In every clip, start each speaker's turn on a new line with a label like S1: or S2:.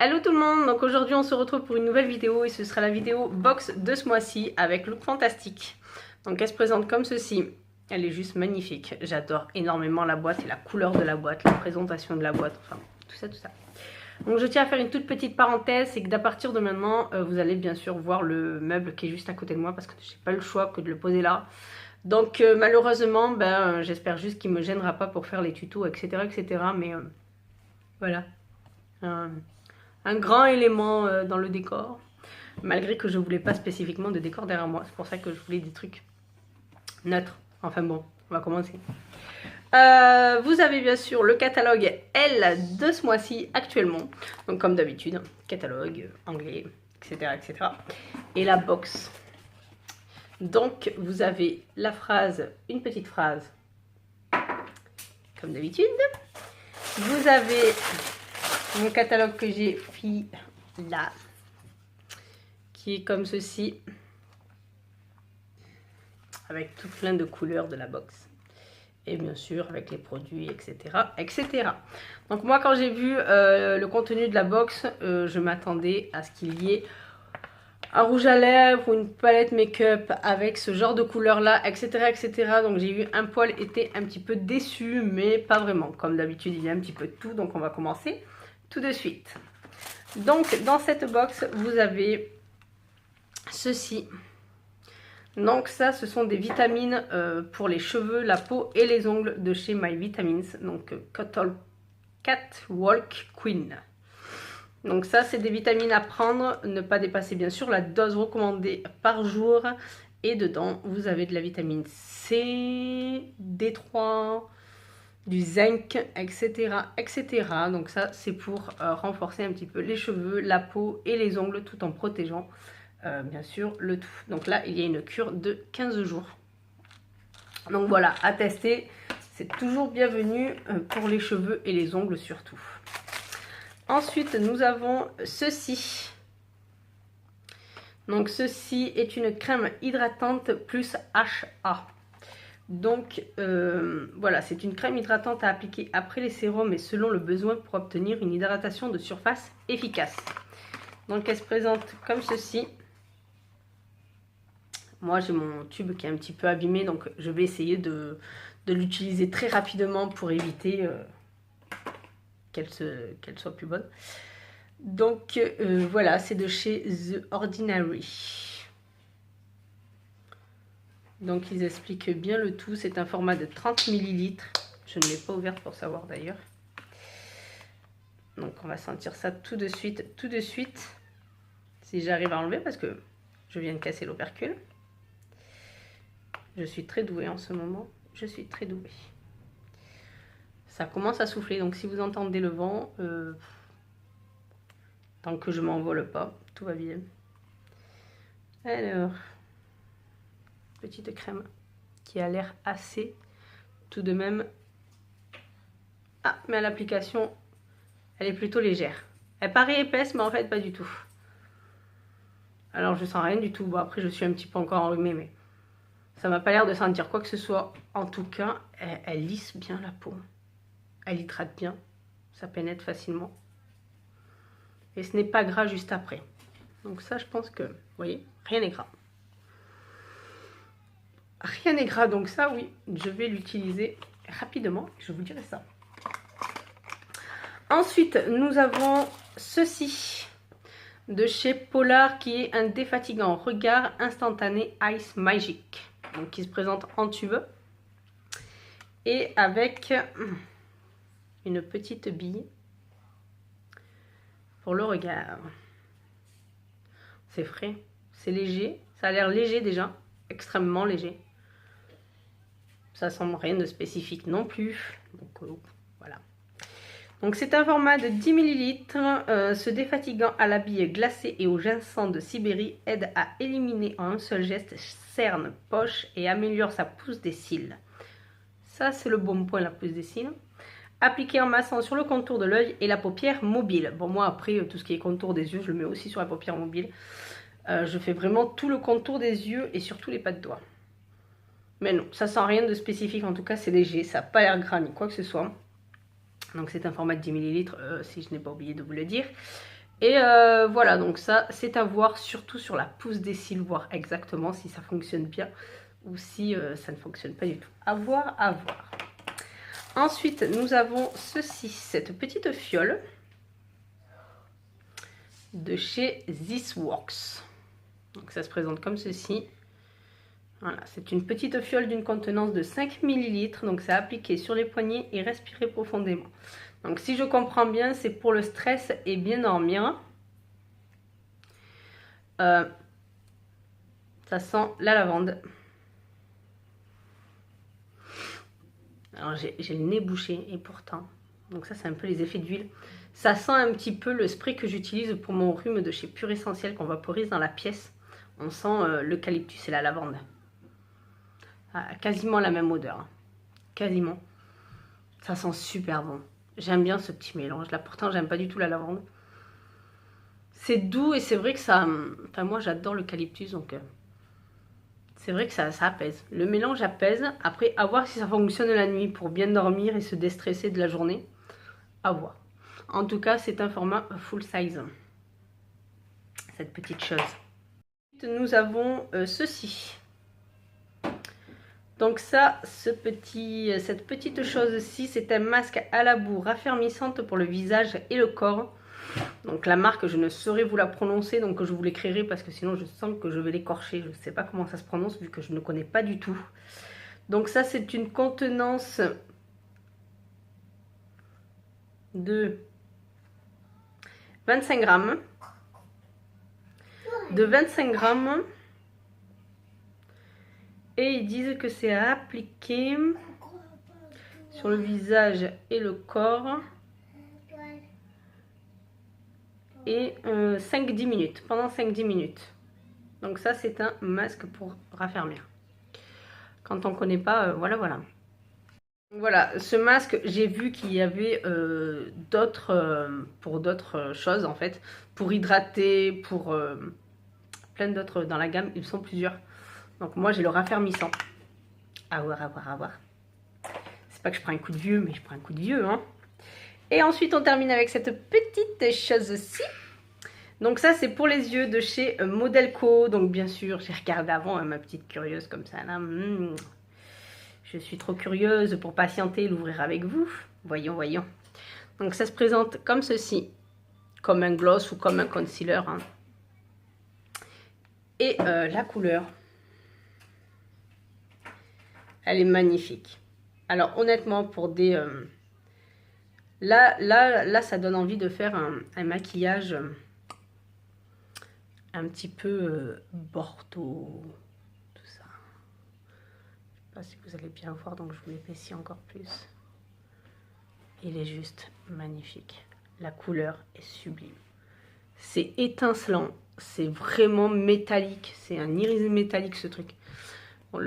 S1: Hello tout le monde, donc aujourd'hui on se retrouve pour une nouvelle vidéo et ce sera la vidéo box de ce mois-ci avec look fantastique. Donc elle se présente comme ceci, elle est juste magnifique, j'adore énormément la boîte et la couleur de la boîte, la présentation de la boîte, enfin tout ça tout ça. Donc je tiens à faire une toute petite parenthèse, c'est que d'à partir de maintenant vous allez bien sûr voir le meuble qui est juste à côté de moi parce que j'ai pas le choix que de le poser là. Donc malheureusement j'espère juste qu'il me gênera pas pour faire les tutos etc mais voilà. Un grand élément dans le décor, malgré que je voulais pas spécifiquement de décor derrière moi, c'est pour ça que je voulais des trucs neutres. Enfin bon, on va commencer. Vous avez bien sûr le catalogue L de ce mois-ci actuellement, donc comme d'habitude, catalogue anglais, etc. Et la box. Donc vous avez la phrase, une petite phrase, comme d'habitude. Vous avez mon catalogue que j'ai pris là, qui est comme ceci, avec tout plein de couleurs de la box. Et bien sûr avec les produits, etc. Donc moi quand j'ai vu le contenu de la box, je m'attendais à ce qu'il y ait un rouge à lèvres ou une palette make-up avec ce genre de couleur là, etc. Donc j'ai eu un poil été un petit peu déçu, mais pas vraiment. Comme d'habitude il y a un petit peu de tout, donc on va commencer tout de suite. Donc dans cette box vous avez ceci. Donc ça ce sont des vitamines pour les cheveux, la peau et les ongles de chez My Vitamins, donc Catwalk Queen. Donc ça c'est des vitamines à prendre, ne pas dépasser bien sûr la dose recommandée par jour. Et dedans vous avez de la vitamine C, D3, du zinc, etc. Donc ça c'est pour renforcer un petit peu les cheveux, la peau et les ongles tout en protégeant bien sûr le tout. Donc là il y a une cure de 15 jours. Donc voilà, à tester, c'est toujours bienvenu pour les cheveux et les ongles surtout. Ensuite nous avons ceci. Donc ceci est une crème hydratante plus HA. Donc voilà, c'est une crème hydratante à appliquer après les sérums et selon le besoin pour obtenir une hydratation de surface efficace. Donc elle se présente comme ceci. Moi j'ai mon tube qui est un petit peu abîmé, donc je vais essayer de l'utiliser très rapidement pour éviter qu'elle soit plus bonne. Donc voilà, c'est de chez The Ordinary. Donc ils expliquent bien le tout, c'est un format de 30 ml. Je ne l'ai pas ouverte pour savoir d'ailleurs. Donc on va sentir ça tout de suite, si j'arrive à enlever parce que je viens de casser l'opercule. Je suis très douée en ce moment, je suis très douée. Ça commence à souffler, donc si vous entendez le vent, tant que je m'envole pas, tout va bien. Alors, petite crème qui a l'air assez tout de même. Ah, mais à l'application, elle est plutôt légère. Elle paraît épaisse, mais en fait pas du tout. Alors je sens rien du tout. Bon, après je suis un petit peu encore enrhumée, mais ça m'a pas l'air de sentir quoi que ce soit. En tout cas, elle lisse bien la peau. Elle hydrate bien. Ça pénètre facilement. Et ce n'est pas gras juste après. Donc ça, je pense que, vous voyez, rien n'est gras. Rien n'est gras, donc ça, oui, je vais l'utiliser rapidement. Je vous dirai ça. Ensuite, nous avons ceci de chez Polar qui est un défatigant regard instantané Ice Magic. Donc qui se présente en tube. Et avec une petite bille pour le regard. C'est frais, c'est léger, ça a l'air léger déjà, extrêmement léger. Ça sent rien de spécifique non plus, donc voilà. Donc c'est un format de 10 ml, ce défatigant à la bille glacée et au ginseng de Sibérie aide à éliminer en un seul geste cernes, poches et améliore sa pousse des cils. Ça c'est le bon point, la pousse des cils. Appliqué en massant sur le contour de l'œil et la paupière mobile. Bon, moi après tout ce qui est contour des yeux, je le mets aussi sur la paupière mobile. Je fais vraiment tout le contour des yeux et surtout les pas de doigts. Mais non, ça sent rien de spécifique, en tout cas c'est léger, ça n'a pas l'air gras ni quoi que ce soit. Donc c'est un format de 10 ml, si je n'ai pas oublié de vous le dire. Et voilà, donc ça c'est à voir, surtout sur la pousse des cils, voir exactement si ça fonctionne bien ou si ça ne fonctionne pas du tout. À voir, à voir. Ensuite, nous avons ceci, cette petite fiole de chez This Works. Donc ça se présente comme ceci. Voilà, c'est une petite fiole d'une contenance de 5 ml. Donc c'est appliqué sur les poignets et respirer profondément. Donc si je comprends bien, c'est pour le stress et bien dormir. Ça sent la lavande. Alors j'ai le nez bouché et pourtant, donc ça c'est un peu les effets d'huile. Ça sent un petit peu le spray que j'utilise pour mon rhume de chez Pure Essentiel qu'on vaporise dans la pièce. On sent l'eucalyptus et la lavande. Ah, quasiment la même odeur, hein. Quasiment. Ça sent super bon. J'aime bien ce petit mélange là, pourtant j'aime pas du tout la lavande. C'est doux et c'est vrai que ça... Enfin moi j'adore l'eucalyptus donc... C'est vrai que ça apaise. Le mélange apaise. Après, à voir si ça fonctionne la nuit pour bien dormir et se déstresser de la journée. À voir. En tout cas, c'est un format full size. Cette petite chose. Nous avons ceci. Donc ça, cette petite chose-ci, c'est un masque à la boue raffermissante pour le visage et le corps. Donc la marque, je ne saurais vous la prononcer, donc je vous l'écrirai parce que sinon je sens que je vais l'écorcher. Je ne sais pas comment ça se prononce vu que je ne connais pas du tout. Donc ça, c'est une contenance de 25 grammes. De 25 grammes. Et ils disent que c'est à appliquer sur le visage et le corps. Et 5-10 minutes, pendant 5-10 minutes. Donc ça c'est un masque pour raffermir. Quand on ne connaît pas, voilà. Voilà, ce masque, j'ai vu qu'il y avait pour d'autres choses en fait. Pour hydrater, pour plein d'autres dans la gamme, ils sont plusieurs. Donc moi j'ai le raffermissant. À voir, à voir, à voir. C'est pas que je prends un coup de vieux, mais je prends un coup de vieux, hein. Et ensuite, on termine avec cette petite chose-ci. Donc ça, c'est pour les yeux de chez Modelco. Donc bien sûr, j'ai regardé avant, hein, ma petite curieuse comme ça. Là. Je suis trop curieuse pour patienter et l'ouvrir avec vous. Voyons, voyons. Donc ça se présente comme ceci. Comme un gloss ou comme un concealer. Hein. Et la couleur, elle est magnifique. Alors honnêtement, pour des... Là, ça donne envie de faire un maquillage un petit peu Bordeaux, tout ça. Je ne sais pas si vous allez bien voir, donc je vous l'épaissis encore plus. Il est juste magnifique. La couleur est sublime. C'est étincelant, c'est vraiment métallique. C'est un iris métallique ce truc. Bon,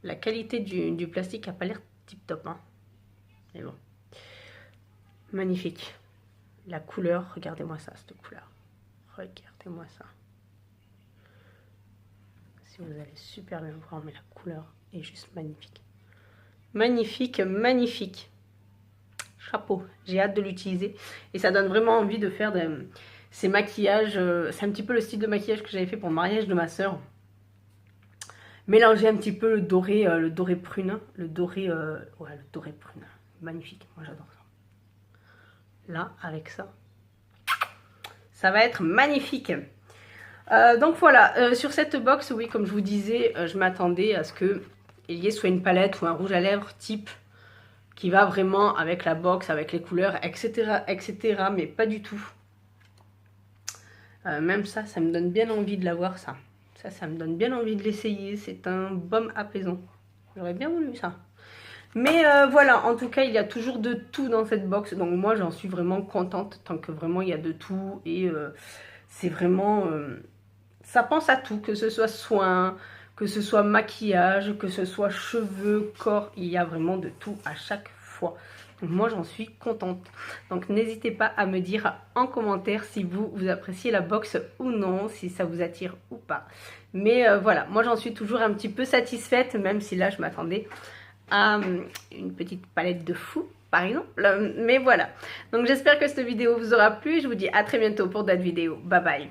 S1: la qualité du plastique n'a pas l'air tip top, hein. Mais bon. Magnifique. La couleur, regardez-moi ça, cette couleur. Regardez-moi ça. Si vous allez super bien voir, mais la couleur est juste magnifique. Magnifique, magnifique. Chapeau, j'ai hâte de l'utiliser. Et ça donne vraiment envie de faire ces maquillages. C'est un petit peu le style de maquillage que j'avais fait pour le mariage de ma soeur. Mélanger un petit peu le doré prune. Le doré prune. Magnifique, moi j'adore ça. Là, avec ça, ça va être magnifique. Donc voilà, sur cette box, oui, comme je vous disais, je m'attendais à ce qu'il y ait soit une palette ou un rouge à lèvres type qui va vraiment avec la box, avec les couleurs, etc. etc. mais pas du tout. Même ça me donne bien envie de l'avoir, ça. Ça me donne bien envie de l'essayer. C'est un baume apaisant. J'aurais bien voulu ça. Mais voilà, en tout cas, il y a toujours de tout dans cette box. Donc moi, j'en suis vraiment contente tant que vraiment il y a de tout. Et c'est vraiment... ça pense à tout, que ce soit soins, que ce soit maquillage, que ce soit cheveux, corps. Il y a vraiment de tout à chaque fois. Donc moi, j'en suis contente. Donc n'hésitez pas à me dire en commentaire si vous appréciez la box ou non, si ça vous attire ou pas. Mais voilà, moi, j'en suis toujours un petit peu satisfaite, même si là, je m'attendais à une petite palette de fou. par exemple. Mais voilà. Donc j'espère que cette vidéo vous aura plu. Je vous dis à très bientôt pour d'autres vidéos. Bye bye.